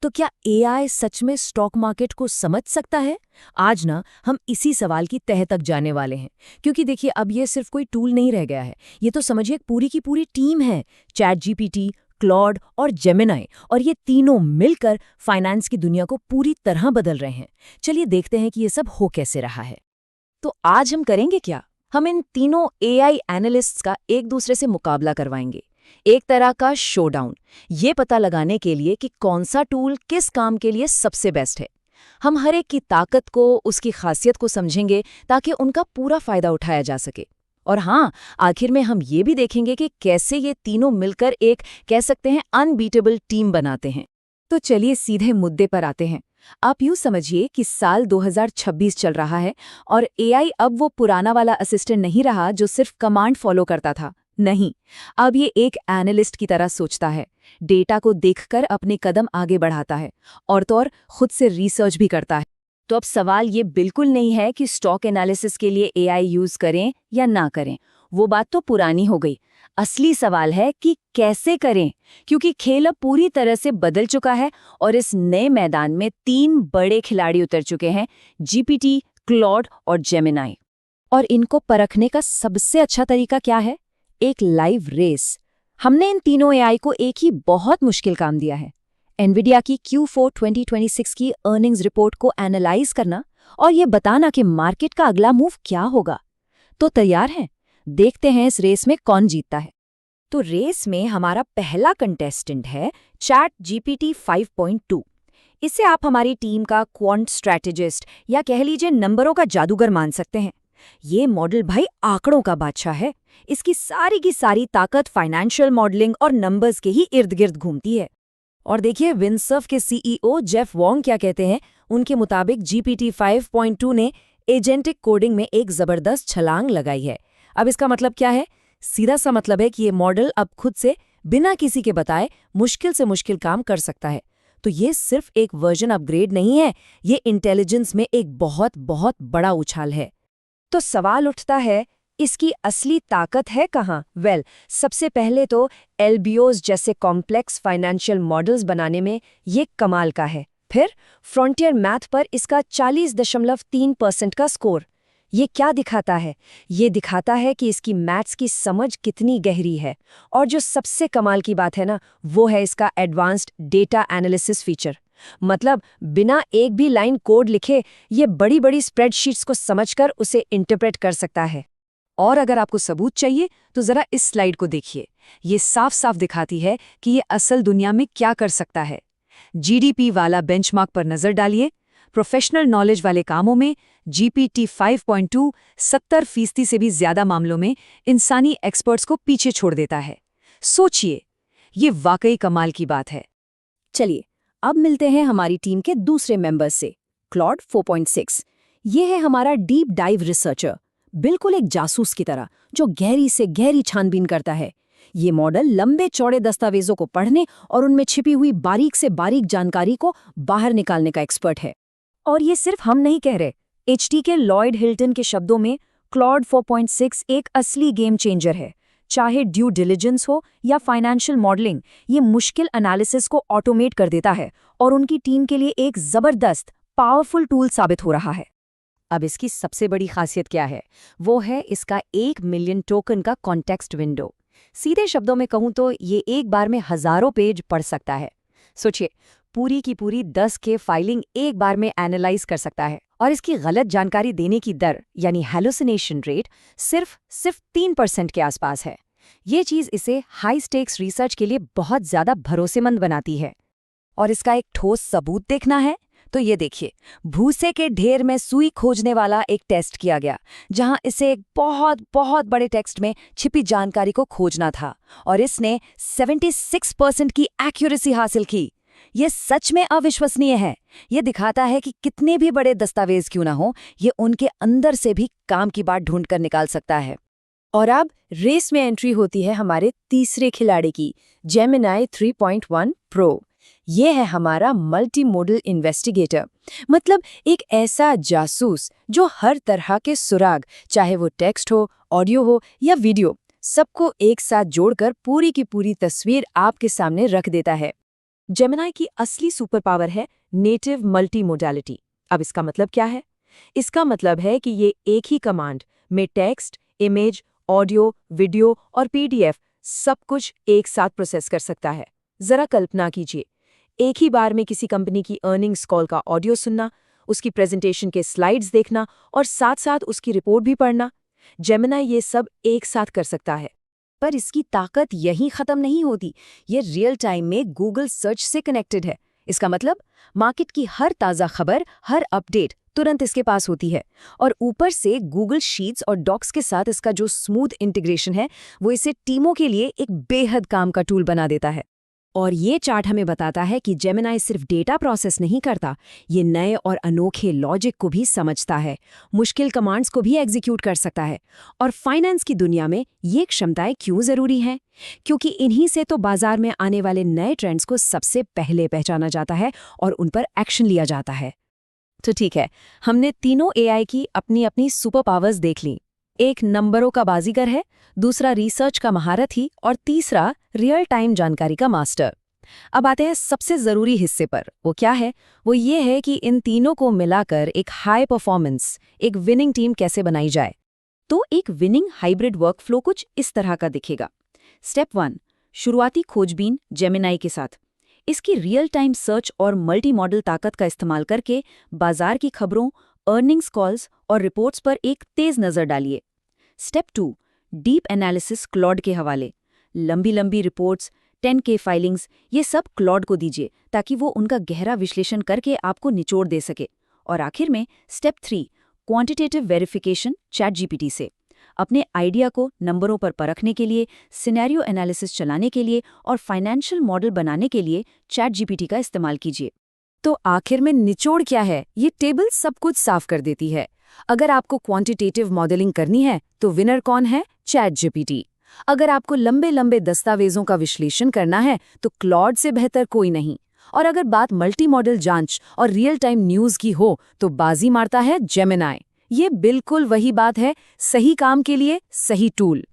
तो क्या एआई सच में स्टॉक मार्केट को समझ सकता है? आज ना हम इसी सवाल की तह तक जाने वाले हैं, क्योंकि देखिए अब ये सिर्फ कोई टूल नहीं रह गया है, ये तो समझिए एक पूरी की पूरी टीम है। चैट जीपीटी, क्लॉड और जेमिनाई, और ये तीनों मिलकर फाइनेंस की दुनिया को पूरी तरह बदल रहे हैं। चलिए देखते हैं कि ये सब हो कैसे रहा है। तो आज हम करेंगे क्या? हम इन तीनों एआई एनालिस्ट्स का एक दूसरे से मुकाबला करवाएंगे, एक तरह का शोडाउन, ये पता लगाने के लिए कि कौन सा टूल किस काम के लिए सबसे बेस्ट है। हम हर एक की ताकत को, उसकी खासियत को समझेंगे ताकि उनका पूरा फायदा उठाया जा सके। और हाँ, आखिर में हम ये भी देखेंगे कि कैसे ये तीनों मिलकर एक, कह सकते हैं, अनबीटेबल टीम बनाते हैं। तो चलिए सीधे मुद्दे पर आते हैं। आप यूँ समझिए कि साल 2026 चल रहा है और एआई अब वो पुराना वाला असिस्टेंट नहीं रहा जो सिर्फ कमांड फॉलो करता था। नहीं, अब ये एक एनालिस्ट की तरह सोचता है, डेटा को देखकर अपने कदम आगे बढ़ाता है और तो और खुद से रिसर्च भी करता है। तो अब सवाल ये बिल्कुल नहीं है कि स्टॉक एनालिसिस के लिए एआई यूज करें या ना करें, वो बात तो पुरानी हो गई। असली सवाल है कि कैसे करें, क्योंकि खेल अब पूरी तरह से बदल चुका है और इस नए मैदान में 3 बड़े खिलाड़ी उतर चुके हैं, जीपीटी, क्लॉड और जेमिनाई। और इनको परखने का सबसे अच्छा तरीका क्या है? एक लाइव रेस। हमने इन तीनों एआई को एक ही बहुत मुश्किल काम दिया है, एनवीडिया की Q4 2026 की अर्निंग्स रिपोर्ट को एनालाइज करना और ये बताना कि मार्केट का अगला मूव क्या होगा। तो तैयार हैं? देखते हैं इस रेस में कौन जीतता है। तो रेस में हमारा पहला कंटेस्टेंट है चैट जीपीटी 5.2। इसे आप हमारी टीम का क्वांट स्ट्रैटेजिस्ट या कह लीजिए नंबरों का जादूगर मान सकते हैं। ये मॉडल भाई आंकड़ों का बादशाह है। इसकी सारी की सारी ताकत फाइनेंशियल मॉडलिंग और नंबर्स के ही इर्द गिर्द घूमती है। और देखिए विनसर्फ के सीईओ जेफ वॉन्ग क्या कहते हैं। उनके मुताबिक जीपीटी 5.2 ने एजेंटिक कोडिंग में एक जबरदस्त छलांग लगाई है। अब इसका मतलब क्या है? सीधा सा मतलब है कि ये मॉडल अब खुद से बिना किसी के बताए मुश्किल से मुश्किल काम कर सकता है। तो ये सिर्फ एक वर्जन अपग्रेड नहीं है, ये इंटेलिजेंस में एक बहुत बहुत बड़ा उछाल है। तो सवाल उठता है, इसकी असली ताकत है कहाँ? सबसे पहले तो एलबीओज जैसे कॉम्प्लेक्स फाइनेंशियल मॉडल्स बनाने में ये कमाल का है। फिर फ्रंटियर मैथ पर इसका 40.3% का स्कोर। ये क्या दिखाता है? ये दिखाता है कि इसकी मैथ्स की समझ कितनी गहरी है। और जो सबसे कमाल की बात है ना, वो है इसका एडवांस्ड डेटा एनालिसिस फीचर। मतलब बिना एक भी लाइन कोड लिखे ये बड़ी बड़ी स्प्रेडशीट्स को समझकर उसे इंटरप्रेट कर सकता है। और अगर आपको सबूत चाहिए तो जरा इस स्लाइड को देखिए। ये साफ साफ दिखाती है कि ये असल दुनिया में क्या कर सकता है। जीडीपी वाला बेंचमार्क पर नजर डालिए। प्रोफेशनल नॉलेज वाले कामों में जीपीटी 5.2 70% से भी ज्यादा मामलों में इंसानी एक्सपर्ट्स को पीछे छोड़ देता है। सोचिए, ये वाकई कमाल की बात है। चलिए अब मिलते हैं हमारी टीम के दूसरे मेंबर्स से, क्लॉड 4.6। ये है हमारा डीप डाइव रिसर्चर, बिल्कुल एक जासूस की तरह जो गहरी से गहरी छानबीन करता है। ये मॉडल लंबे चौड़े दस्तावेजों को पढ़ने और उनमें छिपी हुई बारीक से बारीक जानकारी को बाहर निकालने का एक्सपर्ट है। और ये सिर्फ हम नहीं कह रहे, एचटी के लॉयड हिल्टन के शब्दों में क्लॉड 4.6 एक असली गेम चेंजर है। चाहे ड्यू डिलिजेंस हो या फाइनेंशियल मॉडलिंग, ये मुश्किल एनालिसिस को ऑटोमेट कर देता है और उनकी टीम के लिए एक जबरदस्त पावरफुल टूल साबित हो रहा है। अब इसकी सबसे बड़ी खासियत क्या है? वो है इसका 1 मिलियन टोकन का कॉन्टेक्स्ट विंडो। सीधे शब्दों में कहूं तो ये एक बार में हजारों पेज पढ़ सकता है। सोचिए, पूरी की पूरी 10K फाइलिंग एक बार में एनालाइज कर सकता है। और इसकी गलत जानकारी देने की दर यानी हैलुसिनेशन रेट सिर्फ 3% के आसपास है। ये चीज़ इसे हाई स्टेक्स रिसर्च के लिए बहुत ज़्यादा भरोसेमंद बनाती है। और इसका एक ठोस सबूत देखना है तो ये देखिए, भूसे के ढेर में सुई खोजने वाला एक टेस्ट किया गया, जहां इसे एक बहुत बहुत बड़े टेक्स्ट में छिपी जानकारी को खोजना था और इसने 76% की एक्यूरेसी हासिल की। ये सच में अविश्वसनीय है। ये दिखाता है कि कितने भी बड़े दस्तावेज क्यों ना हो, ये उनके अंदर से भी काम की बात ढूंढ कर निकाल सकता है। और अब रेस में एंट्री होती है हमारे तीसरे खिलाड़ी की, जेमिनाई 3.1 प्रो। ये है हमारा मल्टी मोडल इन्वेस्टिगेटर, मतलब एक ऐसा जासूस जो हर तरह के सुराग, चाहे वो टेक्स्ट हो, ऑडियो हो या वीडियो, सबको एक साथ जोड़कर पूरी की पूरी तस्वीर आपके सामने रख देता है। जेमिनाई की असली सुपर पावर है नेटिव मल्टी मोडालिटी। अब इसका मतलब क्या है? इसका मतलब है कि ये एक ही कमांड में टेक्स्ट, इमेज, ऑडियो, वीडियो और पीडीएफ सब कुछ एक साथ प्रोसेस कर सकता है। जरा कल्पना कीजिए, एक ही बार में किसी कंपनी की अर्निंग्स कॉल का ऑडियो सुनना, उसकी प्रेजेंटेशन के स्लाइड्स देखना और साथ-साथ उसकी रिपोर्ट भी पढ़ना। जेमिनाई ये सब एक साथ कर सकता है। पर इसकी ताकत यहीं खत्म नहीं होती। ये रियल टाइम में गूगल सर्च से कनेक्टेड है। इसका मतलब मार्केट की हर ताज़ा खबर, हर अपडेट तुरंत इसके पास होती है। और ऊपर से गूगल शीट्स और डॉक्स के साथ इसका जो स्मूथ इंटीग्रेशन है, वो इसे टीमों के लिए एक बेहद काम का टूल बना देता है। और ये चार्ट हमें बताता है कि जेमिनाई सिर्फ डेटा प्रोसेस नहीं करता, ये नए और अनोखे लॉजिक को भी समझता है, मुश्किल कमांड्स को भी एग्जीक्यूट कर सकता है। और फाइनेंस की दुनिया में ये क्षमताएं क्यों ज़रूरी हैं? क्योंकि इन्हीं से तो बाजार में आने वाले नए ट्रेंड्स को सबसे पहले पहचाना जाता है और उन पर एक्शन लिया जाता है। तो ठीक है, हमने तीनों एआई की अपनी अपनी सुपर पावर्स देख ली। एक नंबरों का बाजीगर है, दूसरा रिसर्च का महारथी और तीसरा रियल टाइम जानकारी का मास्टर। अब आते हैं सबसे ज़रूरी हिस्से पर। वो क्या है? वो ये है कि इन तीनों को मिलाकर एक हाई परफॉर्मेंस, एक विनिंग टीम कैसे बनाई जाए। तो एक विनिंग हाइब्रिड वर्कफ्लो कुछ इस तरह का दिखेगा। स्टेप 1, शुरुआती खोजबीन जेमिनाई के साथ। इसकी रियल टाइम सर्च और मल्टी मॉडल ताकत का इस्तेमाल करके बाजार की खबरों, अर्निंग्स कॉल्स और रिपोर्ट्स पर एक तेज नज़र डालिए। स्टेप 2, डीप एनालिसिस क्लॉड के हवाले। लंबी लंबी रिपोर्ट्स, 10K फाइलिंग्स, ये सब क्लॉड को दीजिए ताकि वो उनका गहरा विश्लेषण करके आपको निचोड़ दे सके। और आखिर में स्टेप 3, क्वांटिटेटिव वेरिफिकेशन चैटजीपीटी से। अपने आइडिया को नंबरों पर परखने के लिए, सिनेरियो एनालिसिस चलाने के लिए और फाइनेंशियल मॉडल बनाने के लिए चैटजीपीटी का इस्तेमाल कीजिए। तो आखिर में निचोड़ क्या है? ये टेबल सब कुछ साफ कर देती है। अगर आपको क्वांटिटेटिव मॉडलिंग करनी है तो विनर कौन है? चैटजीपीटी। अगर आपको लंबे लंबे दस्तावेजों का विश्लेषण करना है तो क्लॉड से बेहतर कोई नहीं। और अगर बात मल्टी मॉडल जांच और रियल टाइम न्यूज़ की हो तो बाजी मारता है जेमिनाई। ये बिल्कुल वही बात है, सही काम के लिए सही टूल।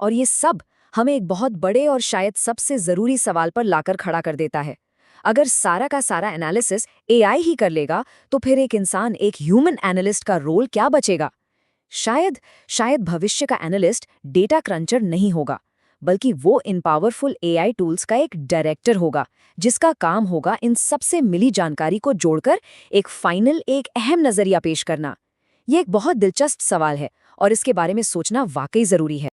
और ये सब हमें एक बहुत बड़े और शायद सबसे ज़रूरी सवाल पर लाकर खड़ा कर देता है। अगर सारा का सारा एनालिसिस एआई ही कर लेगा तो फिर एक इंसान, एक ह्यूमन एनालिस्ट का रोल क्या बचेगा? शायद भविष्य का एनालिस्ट डेटा क्रंचर नहीं होगा, बल्कि वो इन पावरफुल एआई टूल्स का एक डायरेक्टर होगा, जिसका काम होगा इन सबसे मिली जानकारी को जोड़कर एक फाइनल, एक अहम नजरिया पेश करना। ये एक बहुत दिलचस्प सवाल है और इसके बारे में सोचना वाकई जरूरी है।